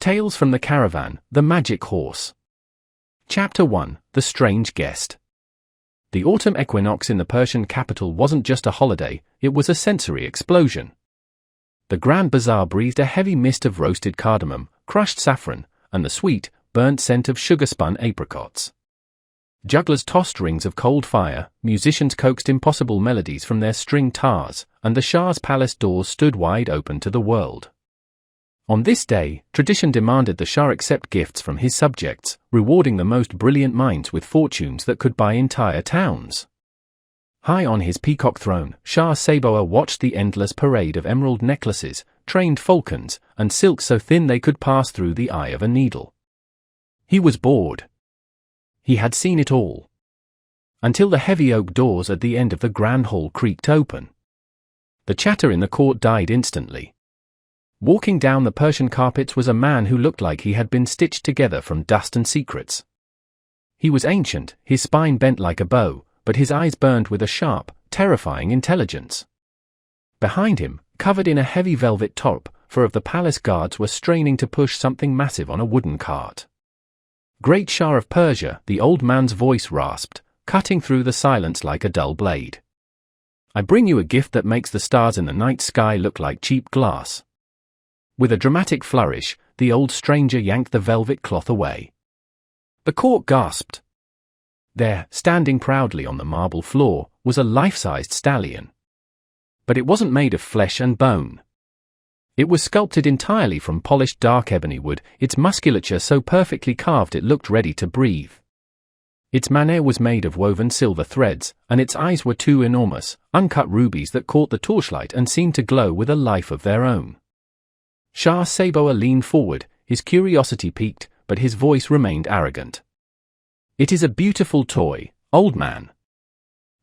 Tales from the Caravan, The Magic Horse. Chapter 1, The Strange Guest. The autumn equinox in the Persian capital wasn't just a holiday, it was a sensory explosion. The Grand Bazaar breathed a heavy mist of roasted cardamom, crushed saffron, and the sweet, burnt scent of sugar-spun apricots. Jugglers tossed rings of cold fire, musicians coaxed impossible melodies from their string tars, and the Shah's palace doors stood wide open to the world. On this day, tradition demanded the Shah accept gifts from his subjects, rewarding the most brilliant minds with fortunes that could buy entire towns. High on his peacock throne, Shah Saboa watched the endless parade of emerald necklaces, trained falcons, and silk so thin they could pass through the eye of a needle. He was bored. He had seen it all. Until the heavy oak doors at the end of the grand hall creaked open. The chatter in the court died instantly. Walking down the Persian carpets was a man who looked like he had been stitched together from dust and secrets. He was ancient, his spine bent like a bow, but his eyes burned with a sharp, terrifying intelligence. Behind him, covered in a heavy velvet top, 4 of the palace guards were straining to push something massive on a wooden cart. "Great Shah of Persia," the old man's voice rasped, cutting through the silence like a dull blade. "I bring you a gift that makes the stars in the night sky look like cheap glass." With a dramatic flourish, the old stranger yanked the velvet cloth away. The court gasped. There, standing proudly on the marble floor, was a life-sized stallion. But it wasn't made of flesh and bone. It was sculpted entirely from polished dark ebony wood, its musculature so perfectly carved it looked ready to breathe. Its mane was made of woven silver threads, and its eyes were 2 enormous, uncut rubies that caught the torchlight and seemed to glow with a life of their own. Shah Saboa leaned forward, his curiosity piqued, but his voice remained arrogant. "It is a beautiful toy, old man.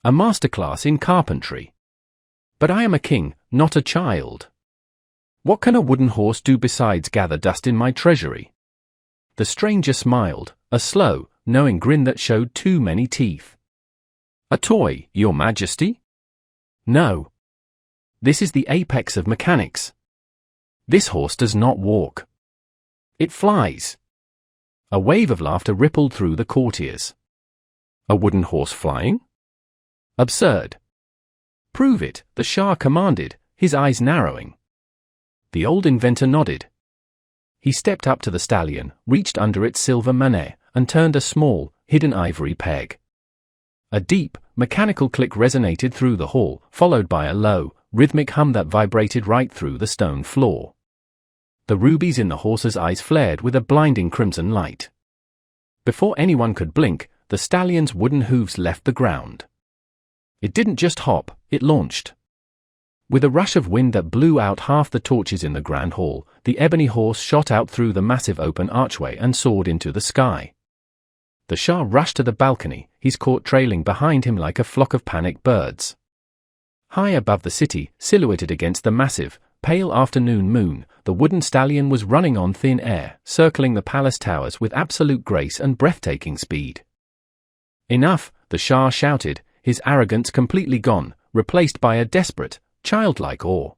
A masterclass in carpentry. But I am a king, not a child. What can a wooden horse do besides gather dust in my treasury?" The stranger smiled, a slow, knowing grin that showed too many teeth. "A toy, your majesty? No. This is the apex of mechanics. This horse does not walk. It flies." A wave of laughter rippled through the courtiers. "A wooden horse flying? Absurd." "Prove it," the Shah commanded, his eyes narrowing. The old inventor nodded. He stepped up to the stallion, reached under its silver mane, and turned a small, hidden ivory peg. A deep, mechanical click resonated through the hall, followed by a low, rhythmic hum that vibrated right through the stone floor. The rubies in the horse's eyes flared with a blinding crimson light. Before anyone could blink, the stallion's wooden hooves left the ground. It didn't just hop, it launched. With a rush of wind that blew out half the torches in the grand hall, the ebony horse shot out through the massive open archway and soared into the sky. The Shah rushed to the balcony, his court trailing behind him like a flock of panicked birds. High above the city, silhouetted against the massive, pale afternoon moon, the wooden stallion was running on thin air, circling the palace towers with absolute grace and breathtaking speed. "Enough," the Shah shouted, his arrogance completely gone, replaced by a desperate, childlike awe.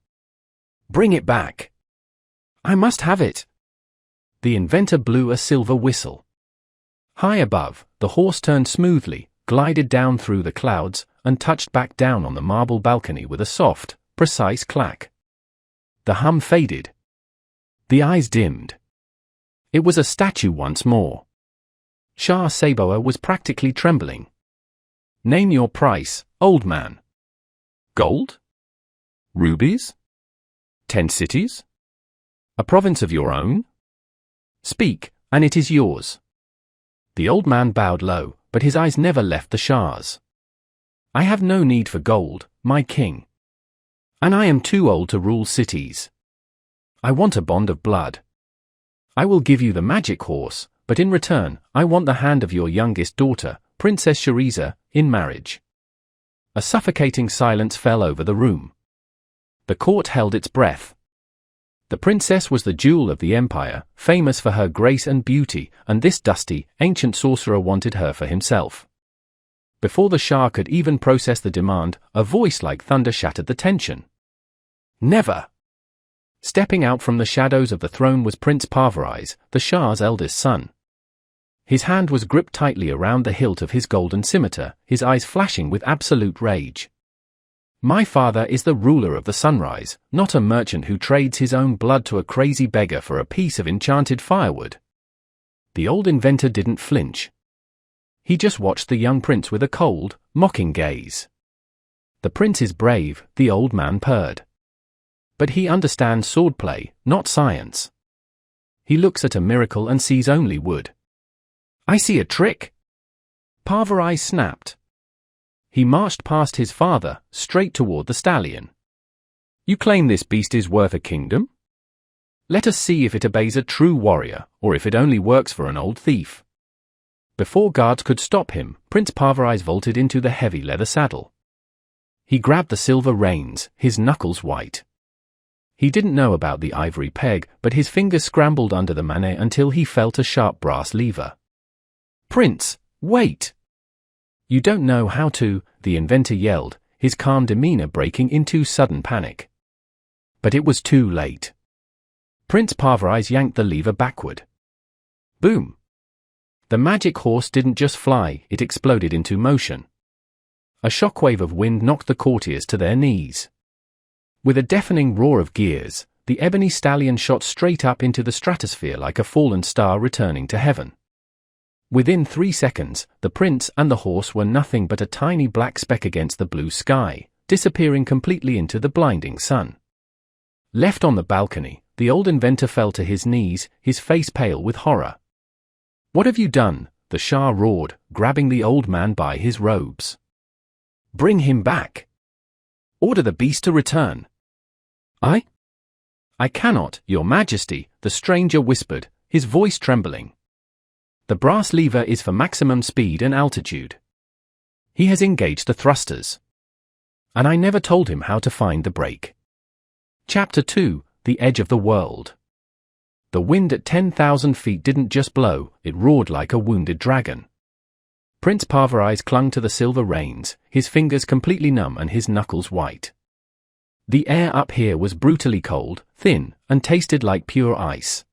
"Bring it back. I must have it." The inventor blew a silver whistle. High above, the horse turned smoothly, glided down through the clouds, and touched back down on the marble balcony with a soft, precise clack. The hum faded. The eyes dimmed. It was a statue once more. Shah Saboa was practically trembling. "Name your price, old man." "Gold? Rubies? 10 cities? A province of your own? Speak, and it is yours." The old man bowed low, but his eyes never left the Shah's. "I have no need for gold, my king. And I am too old to rule cities. I want a bond of blood. I will give you the magic horse, but in return, I want the hand of your youngest daughter, Princess Shareeza, in marriage." A suffocating silence fell over the room. The court held its breath. The princess was the jewel of the empire, famous for her grace and beauty, and this dusty, ancient sorcerer wanted her for himself. Before the Shah could even process the demand, a voice like thunder shattered the tension. "Never!" Stepping out from the shadows of the throne was Prince Parviz, the Shah's eldest son. His hand was gripped tightly around the hilt of his golden scimitar, his eyes flashing with absolute rage. "My father is the ruler of the sunrise, not a merchant who trades his own blood to a crazy beggar for a piece of enchanted firewood." The old inventor didn't flinch. He just watched the young prince with a cold, mocking gaze. "The prince is brave," the old man purred. "But he understands swordplay, not science. He looks at a miracle and sees only wood." "I see a trick!" Parviz snapped. He marched past his father, straight toward the stallion. "You claim this beast is worth a kingdom? Let us see if it obeys a true warrior, or if it only works for an old thief." Before guards could stop him, Prince Parviz vaulted into the heavy leather saddle. He grabbed the silver reins, his knuckles white. He didn't know about the ivory peg, but his fingers scrambled under the mane until he felt a sharp brass lever. "Prince, wait! You don't know how to," the inventor yelled, his calm demeanor breaking into sudden panic. But it was too late. Prince Parviz yanked the lever backward. Boom! The magic horse didn't just fly, it exploded into motion. A shockwave of wind knocked the courtiers to their knees. With a deafening roar of gears, the ebony stallion shot straight up into the stratosphere like a fallen star returning to heaven. Within 3 seconds, the prince and the horse were nothing but a tiny black speck against the blue sky, disappearing completely into the blinding sun. Left on the balcony, the old inventor fell to his knees, his face pale with horror. "What have you done?" the Shah roared, grabbing the old man by his robes. "Bring him back. Order the beast to return." I cannot, Your Majesty," the stranger whispered, his voice trembling. "The brass lever is for maximum speed and altitude. He has engaged the thrusters. And I never told him how to find the brake." Chapter 2, The Edge of the World. The wind at 10,000 feet didn't just blow, it roared like a wounded dragon. Prince Parviz clung to the silver reins, his fingers completely numb and his knuckles white. The air up here was brutally cold, thin, and tasted like pure ice.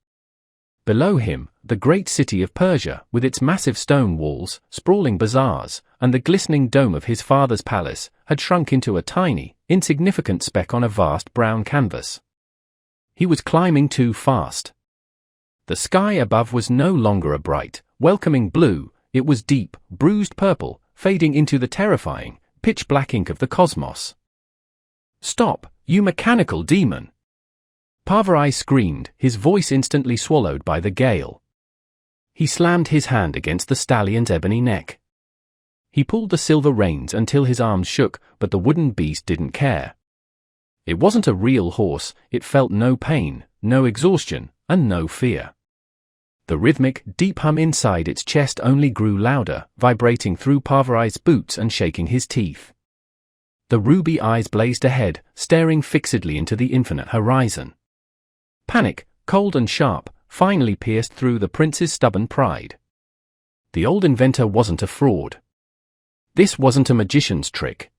Below him, the great city of Persia, with its massive stone walls, sprawling bazaars, and the glistening dome of his father's palace, had shrunk into a tiny, insignificant speck on a vast brown canvas. He was climbing too fast. The sky above was no longer a bright, welcoming blue, it was deep, bruised purple, fading into the terrifying, pitch-black ink of the cosmos. "Stop, you mechanical demon!" Parviz screamed, his voice instantly swallowed by the gale. He slammed his hand against the stallion's ebony neck. He pulled the silver reins until his arms shook, but the wooden beast didn't care. It wasn't a real horse, it felt no pain, no exhaustion, and no fear. The rhythmic, deep hum inside its chest only grew louder, vibrating through Parviz's boots and shaking his teeth. The ruby eyes blazed ahead, staring fixedly into the infinite horizon. Panic, cold and sharp, finally pierced through the prince's stubborn pride. The old inventor wasn't a fraud. This wasn't a magician's trick.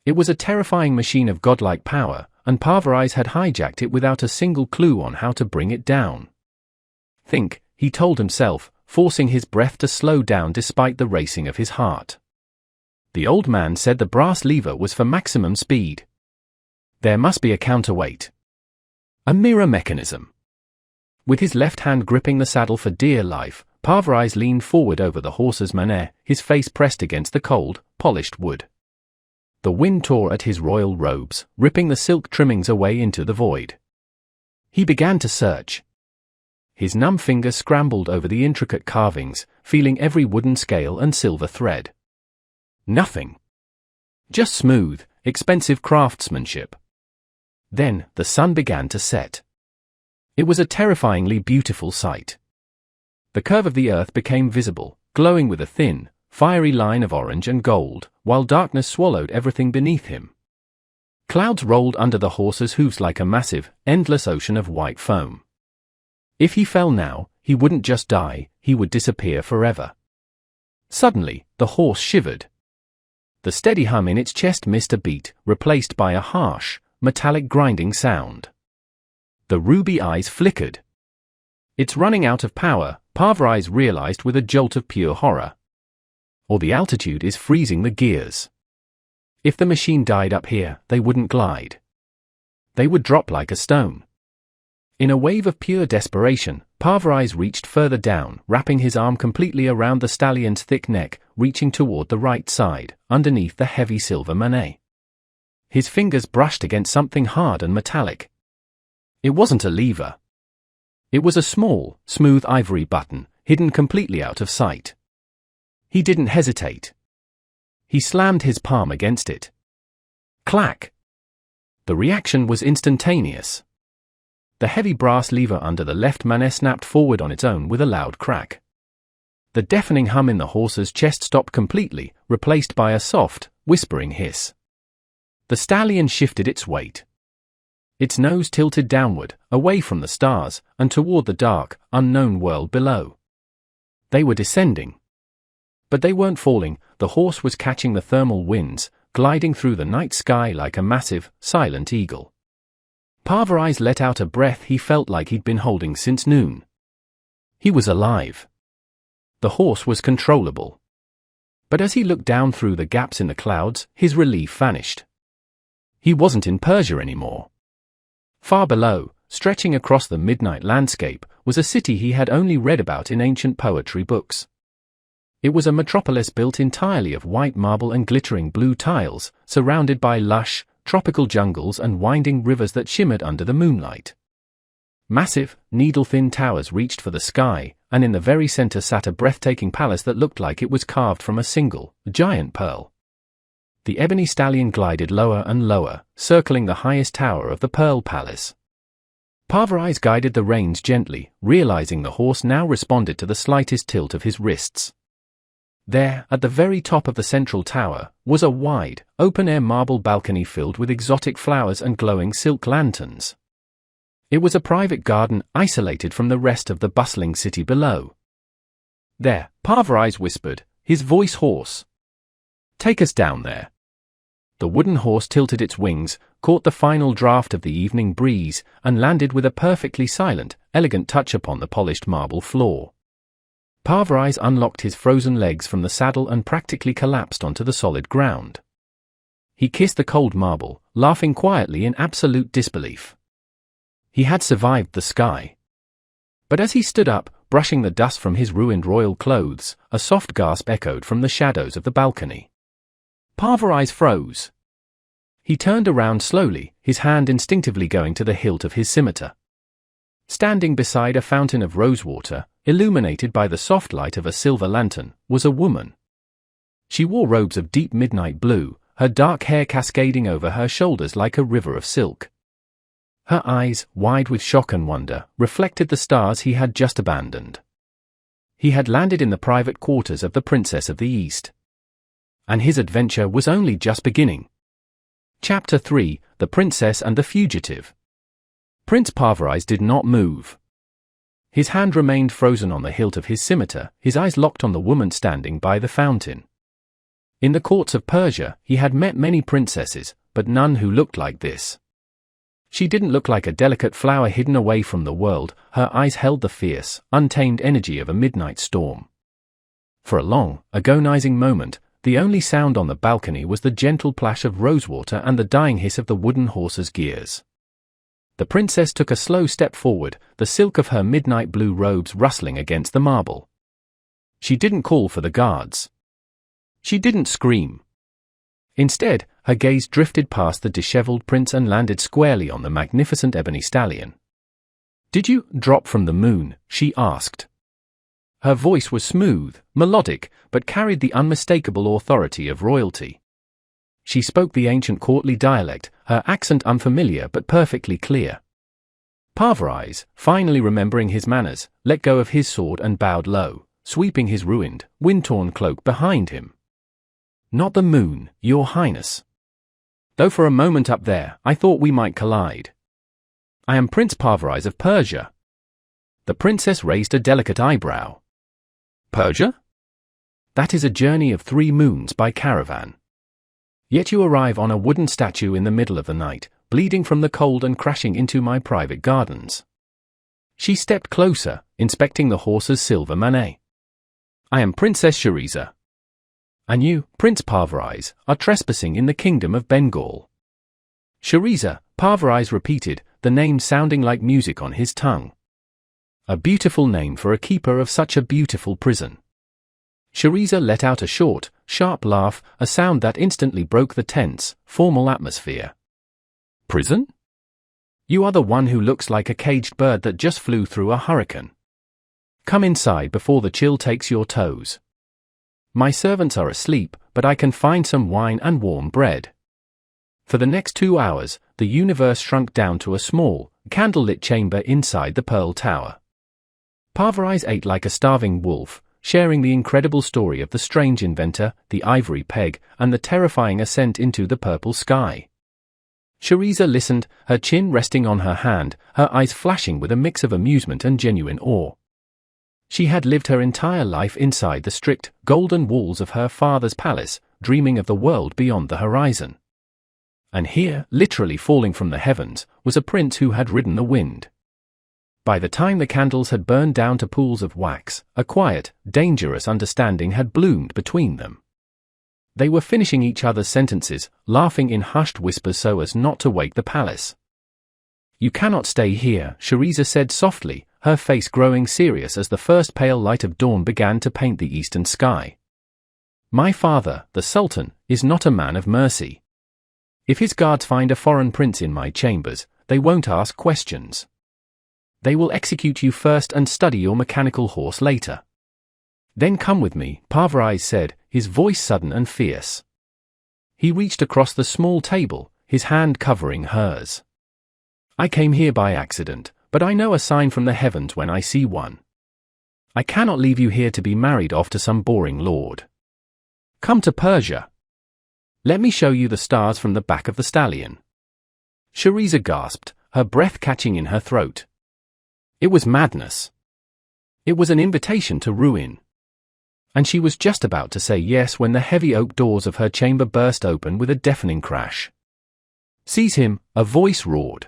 It was a terrifying machine of godlike power, and Parviz had hijacked it without a single clue on how to bring it down. "Think," he told himself, forcing his breath to slow down despite the racing of his heart. The old man said the brass lever was for maximum speed. There must be a counterweight. A mirror mechanism. With his left hand gripping the saddle for dear life, Parviz leaned forward over the horse's mane, his face pressed against the cold, polished wood. The wind tore at his royal robes, ripping the silk trimmings away into the void. He began to search. His numb fingers scrambled over the intricate carvings, feeling every wooden scale and silver thread. Nothing. Just smooth, expensive craftsmanship. Then, the sun began to set. It was a terrifyingly beautiful sight. The curve of the earth became visible, glowing with a thin, fiery line of orange and gold, while darkness swallowed everything beneath him. Clouds rolled under the horse's hooves like a massive, endless ocean of white foam. If he fell now, he wouldn't just die, he would disappear forever. Suddenly, the horse shivered. The steady hum in its chest missed a beat, replaced by a harsh, metallic grinding sound. The ruby eyes flickered. It's running out of power, Parviz realized with a jolt of pure horror. Or the altitude is freezing the gears. If the machine died up here, they wouldn't glide. They would drop like a stone. In a wave of pure desperation, Parviz reached further down, wrapping his arm completely around the stallion's thick neck, reaching toward the right side, underneath the heavy silver manet. His fingers brushed against something hard and metallic. It wasn't a lever. It was a small, smooth ivory button, hidden completely out of sight. He didn't hesitate. He slammed his palm against it. Clack! The reaction was instantaneous. The heavy brass lever under the left manet snapped forward on its own with a loud crack. The deafening hum in the horse's chest stopped completely, replaced by a soft, whispering hiss. The stallion shifted its weight. Its nose tilted downward, away from the stars, and toward the dark, unknown world below. They were descending. But they weren't falling, the horse was catching the thermal winds, gliding through the night sky like a massive, silent eagle. Parviz let out a breath he felt like he'd been holding since noon. He was alive. The horse was controllable. But as he looked down through the gaps in the clouds, his relief vanished. He wasn't in Persia anymore. Far below, stretching across the midnight landscape, was a city he had only read about in ancient poetry books. It was a metropolis built entirely of white marble and glittering blue tiles, surrounded by lush, tropical jungles and winding rivers that shimmered under the moonlight. Massive, needle-thin towers reached for the sky, and in the very center sat a breathtaking palace that looked like it was carved from a single, giant pearl. The ebony stallion glided lower and lower, circling the highest tower of the Pearl Palace. Parviz guided the reins gently, realizing the horse now responded to the slightest tilt of his wrists. There, at the very top of the central tower, was a wide, open-air marble balcony filled with exotic flowers and glowing silk lanterns. It was a private garden, isolated from the rest of the bustling city below. "There," Parviz whispered, his voice hoarse. "Take us down there." The wooden horse tilted its wings, caught the final draft of the evening breeze, and landed with a perfectly silent, elegant touch upon the polished marble floor. Parviz unlocked his frozen legs from the saddle and practically collapsed onto the solid ground. He kissed the cold marble, laughing quietly in absolute disbelief. He had survived the sky. But as he stood up, brushing the dust from his ruined royal clothes, a soft gasp echoed from the shadows of the balcony. Parviz froze. He turned around slowly, his hand instinctively going to the hilt of his scimitar. Standing beside a fountain of rosewater, illuminated by the soft light of a silver lantern, was a woman. She wore robes of deep midnight blue, her dark hair cascading over her shoulders like a river of silk. Her eyes, wide with shock and wonder, reflected the stars he had just abandoned. He had landed in the private quarters of the Princess of the East. And his adventure was only just beginning. Chapter 3: The Princess and the Fugitive. Prince Parviz did not move. His hand remained frozen on the hilt of his scimitar, his eyes locked on the woman standing by the fountain. In the courts of Persia, he had met many princesses, but none who looked like this. She didn't look like a delicate flower hidden away from the world, her eyes held the fierce, untamed energy of a midnight storm. For a long, agonizing moment, the only sound on the balcony was the gentle plash of rosewater and the dying hiss of the wooden horse's gears. The princess took a slow step forward, the silk of her midnight blue robes rustling against the marble. She didn't call for the guards. She didn't scream. Instead, her gaze drifted past the disheveled prince and landed squarely on the magnificent ebony stallion. "Did you drop from the moon?" she asked. Her voice was smooth, melodic, but carried the unmistakable authority of royalty. She spoke the ancient courtly dialect, her accent unfamiliar but perfectly clear. Parviz, finally remembering his manners, let go of his sword and bowed low, sweeping his ruined, wind-torn cloak behind him. "Not the moon, Your Highness. Though for a moment up there, I thought we might collide. I am Prince Parviz of Persia." The princess raised a delicate eyebrow. "Persia? That is a journey of 3 moons by caravan. Yet you arrive on a wooden statue in the middle of the night, bleeding from the cold and crashing into my private gardens. She stepped closer, inspecting the horse's silver mane. I am Princess Shareeza. And you, Prince Parviz, are trespassing in the kingdom of Bengal. Shareeza, Parviz repeated, the name sounding like music on his tongue. A beautiful name for a keeper of such a beautiful prison. Shareeza let out a short, sharp laugh, a sound that instantly broke the tense, formal atmosphere. Prison? You are the one who looks like a caged bird that just flew through a hurricane. Come inside before the chill takes your toes. My servants are asleep, but I can find some wine and warm bread. For the next 2 hours, the universe shrunk down to a small, candlelit chamber inside the Pearl Tower. Parviz ate like a starving wolf, sharing the incredible story of the strange inventor, the ivory peg, and the terrifying ascent into the purple sky. Shareeza listened, her chin resting on her hand, her eyes flashing with a mix of amusement and genuine awe. She had lived her entire life inside the strict, golden walls of her father's palace, dreaming of the world beyond the horizon. And here, literally falling from the heavens, was a prince who had ridden the wind. By the time the candles had burned down to pools of wax, a quiet, dangerous understanding had bloomed between them. They were finishing each other's sentences, laughing in hushed whispers so as not to wake the palace. You cannot stay here, Shareeza said softly, her face growing serious as the first pale light of dawn began to paint the eastern sky. My father, the Sultan, is not a man of mercy. If his guards find a foreign prince in my chambers, they won't ask questions. They will execute you first and study your mechanical horse later. Then come with me, Parviz said, his voice sudden and fierce. He reached across the small table, his hand covering hers. I came here by accident, but I know a sign from the heavens when I see one. I cannot leave you here to be married off to some boring lord. Come to Persia. Let me show you the stars from the back of the stallion. Shareeza gasped, her breath catching in her throat. It was madness. It was an invitation to ruin. And she was just about to say yes when the heavy oak doors of her chamber burst open with a deafening crash. Seize him, a voice roared.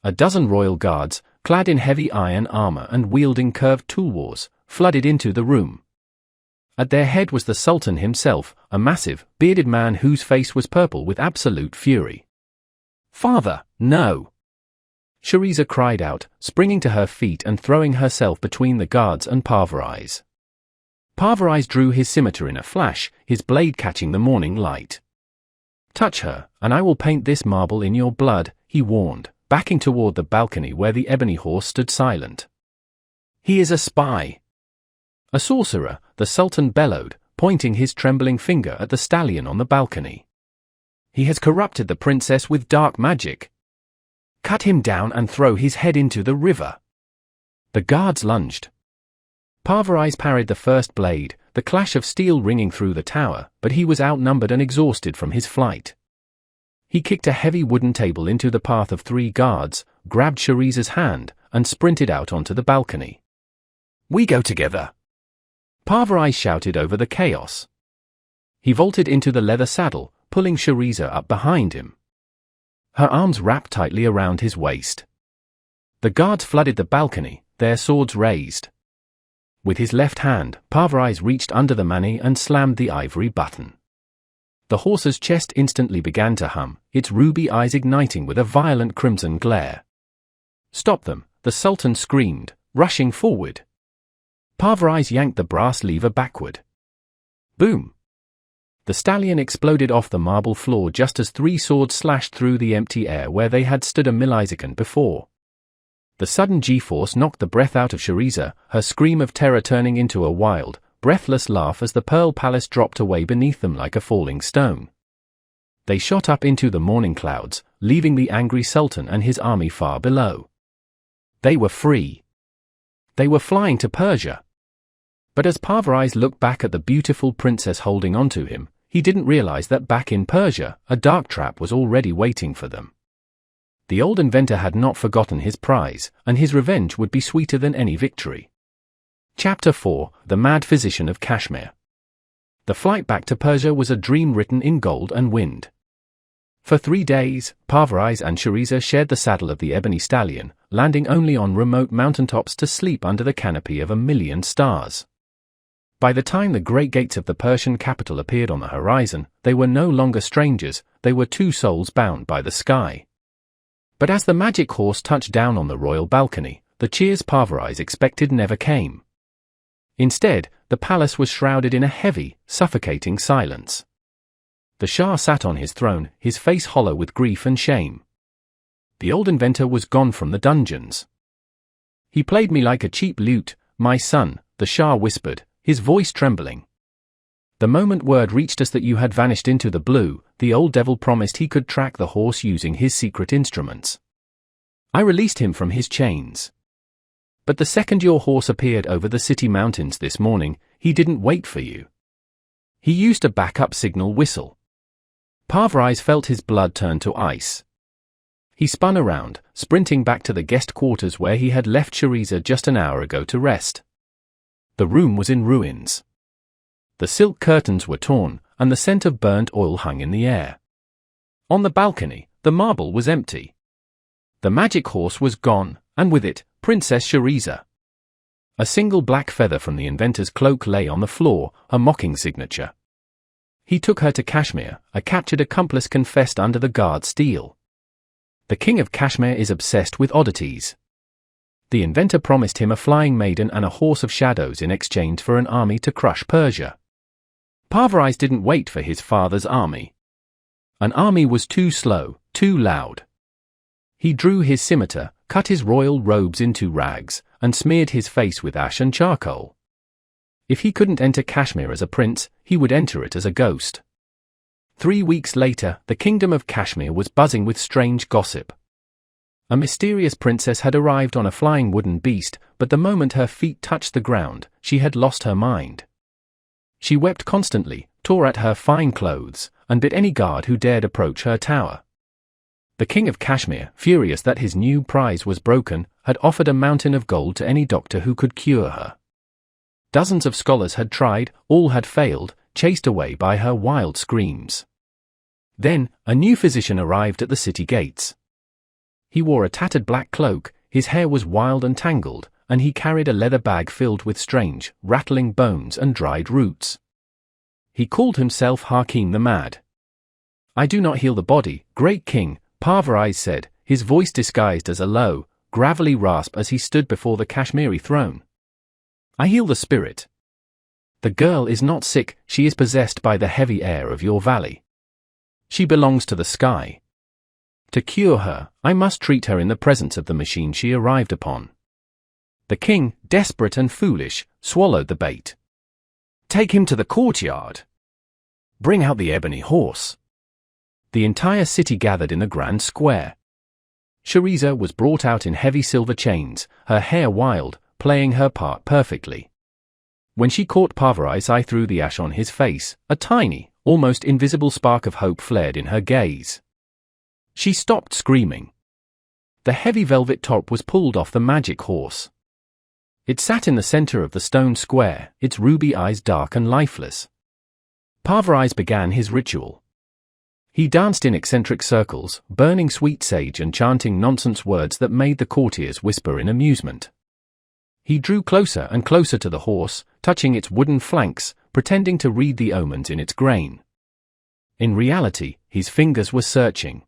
A dozen royal guards, clad in heavy iron armor and wielding curved tulwars, flooded into the room. At their head was the Sultan himself, a massive, bearded man whose face was purple with absolute fury. Father, no! Shareeza cried out, springing to her feet and throwing herself between the guards and Parviz. Parviz drew his scimitar in a flash, his blade catching the morning light. Touch her, and I will paint this marble in your blood, he warned, backing toward the balcony where the ebony horse stood silent. He is a spy. A sorcerer, the Sultan bellowed, pointing his trembling finger at the stallion on the balcony. He has corrupted the princess with dark magic. Cut him down and throw his head into the river. The guards lunged. Parviz parried the first blade, the clash of steel ringing through the tower, but he was outnumbered and exhausted from his flight. He kicked a heavy wooden table into the path of 3 guards, grabbed Shareeza's hand, and sprinted out onto the balcony. We go together! Parviz shouted over the chaos. He vaulted into the leather saddle, pulling Shareeza up behind him. Her arms wrapped tightly around his waist. The guards flooded the balcony, their swords raised. With his left hand, Parviz reached under the mane and slammed the ivory button. The horse's chest instantly began to hum, its ruby eyes igniting with a violent crimson glare. Stop them, the Sultan screamed, rushing forward. Parviz yanked the brass lever backward. Boom! The stallion exploded off the marble floor just as 3 swords slashed through the empty air where they had stood a millisecond before. The sudden G-force knocked the breath out of Shareeza, her scream of terror turning into a wild, breathless laugh as the Pearl Palace dropped away beneath them like a falling stone. They shot up into the morning clouds, leaving the angry Sultan and his army far below. They were free. They were flying to Persia. But as Parviz looked back at the beautiful princess holding onto him, he didn't realize that back in Persia, a dark trap was already waiting for them. The old inventor had not forgotten his prize, and his revenge would be sweeter than any victory. Chapter 4: The Mad Physician of Kashmir. The flight back to Persia was a dream written in gold and wind. For 3 days, Parviz and Shareeza shared the saddle of the Ebony Stallion, landing only on remote mountaintops to sleep under the canopy of 1,000,000 stars. By the time the great gates of the Persian capital appeared on the horizon, they were no longer strangers, they were two souls bound by the sky. But as the magic horse touched down on the royal balcony, the cheers Parviz expected never came. Instead, the palace was shrouded in a heavy, suffocating silence. The Shah sat on his throne, his face hollow with grief and shame. The old inventor was gone from the dungeons. "He played me like a cheap lute, my son," the Shah whispered, his voice trembling. "The moment word reached us that you had vanished into the blue, the old devil promised he could track the horse using his secret instruments. I released him from his chains. But the second your horse appeared over the city mountains this morning, he didn't wait for you. He used a backup signal whistle." Parviz felt his blood turn to ice. He spun around, sprinting back to the guest quarters where he had left Shareeza just an hour ago to rest. The room was in ruins. The silk curtains were torn, and the scent of burnt oil hung in the air. On the balcony, the marble was empty. The magic horse was gone, and with it, Princess Shareeza. A single black feather from the inventor's cloak lay on the floor, a mocking signature. He took her to Kashmir, a captured accomplice confessed under the guard's steel. The king of Kashmir is obsessed with oddities. The inventor promised him a flying maiden and a horse of shadows in exchange for an army to crush Persia. Parviz didn't wait for his father's army. An army was too slow, too loud. He drew his scimitar, cut his royal robes into rags, and smeared his face with ash and charcoal. If he couldn't enter Kashmir as a prince, he would enter it as a ghost. 3 weeks later, the kingdom of Kashmir was buzzing with strange gossip. A mysterious princess had arrived on a flying wooden beast, but the moment her feet touched the ground, she had lost her mind. She wept constantly, tore at her fine clothes, and bit any guard who dared approach her tower. The king of Kashmir, furious that his new prize was broken, had offered a mountain of gold to any doctor who could cure her. Dozens of scholars had tried, all had failed, chased away by her wild screams. Then, a new physician arrived at the city gates. He wore a tattered black cloak, his hair was wild and tangled, and he carried a leather bag filled with strange, rattling bones and dried roots. He called himself Hakim the Mad. "I do not heal the body, great king," Parviz said, his voice disguised as a low, gravelly rasp as he stood before the Kashmiri throne. "I heal the spirit. The girl is not sick, she is possessed by the heavy air of your valley. She belongs to the sky. To cure her, I must treat her in the presence of the machine she arrived upon." The king, desperate and foolish, swallowed the bait. "Take him to the courtyard. Bring out the ebony horse." The entire city gathered in the grand square. Shareeza was brought out in heavy silver chains, her hair wild, playing her part perfectly. When she caught Parviz's eye through the ash on his face, a tiny, almost invisible spark of hope flared in her gaze. She stopped screaming. The heavy velvet top was pulled off the magic horse. It sat in the center of the stone square, its ruby eyes dark and lifeless. Parviz began his ritual. He danced in eccentric circles, burning sweet sage and chanting nonsense words that made the courtiers whisper in amusement. He drew closer and closer to the horse, touching its wooden flanks, pretending to read the omens in its grain. In reality, his fingers were searching.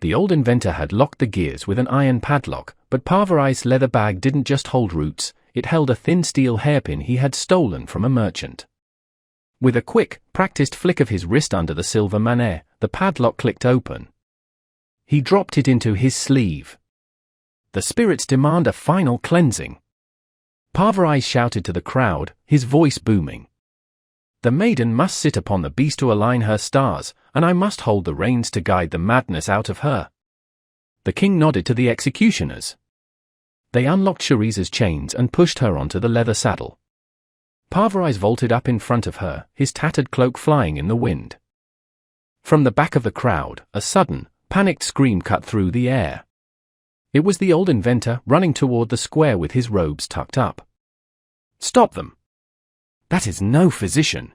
The old inventor had locked the gears with an iron padlock, but Parviz's leather bag didn't just hold roots, it held a thin steel hairpin he had stolen from a merchant. With a quick, practiced flick of his wrist under the silver manet, the padlock clicked open. He dropped it into his sleeve. "The spirits demand a final cleansing." Parviz shouted to the crowd, his voice booming. "The maiden must sit upon the beast to align her stars, and I must hold the reins to guide the madness out of her." The king nodded to the executioners. They unlocked Shareeza's chains and pushed her onto the leather saddle. Parviz vaulted up in front of her, his tattered cloak flying in the wind. From the back of the crowd, a sudden, panicked scream cut through the air. It was the old inventor running toward the square with his robes tucked up. "Stop them! That is no physician.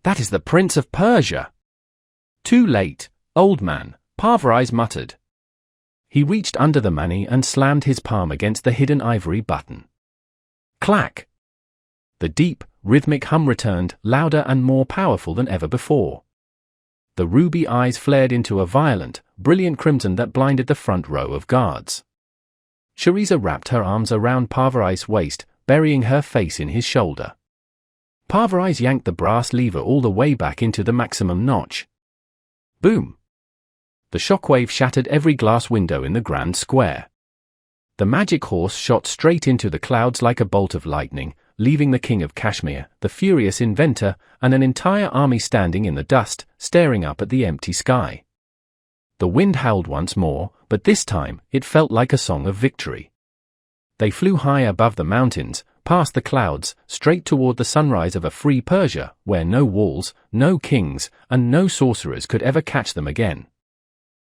That is the Prince of Persia." Too late, old man," Parviz muttered. He reached under the mani and slammed his palm against the hidden ivory button. Clack! The deep, rhythmic hum returned, louder and more powerful than ever before. The ruby eyes flared into a violent, brilliant crimson that blinded the front row of guards. Shareeza wrapped her arms around Parviz's waist, burying her face in his shoulder. Parviz yanked the brass lever all the way back into the maximum notch. Boom! The shockwave shattered every glass window in the grand square. The magic horse shot straight into the clouds like a bolt of lightning, leaving the king of Kashmir, the furious inventor, and an entire army standing in the dust, staring up at the empty sky. The wind howled once more, but this time, it felt like a song of victory. They flew high above the mountains, past the clouds, straight toward the sunrise of a free Persia, where no walls, no kings, and no sorcerers could ever catch them again.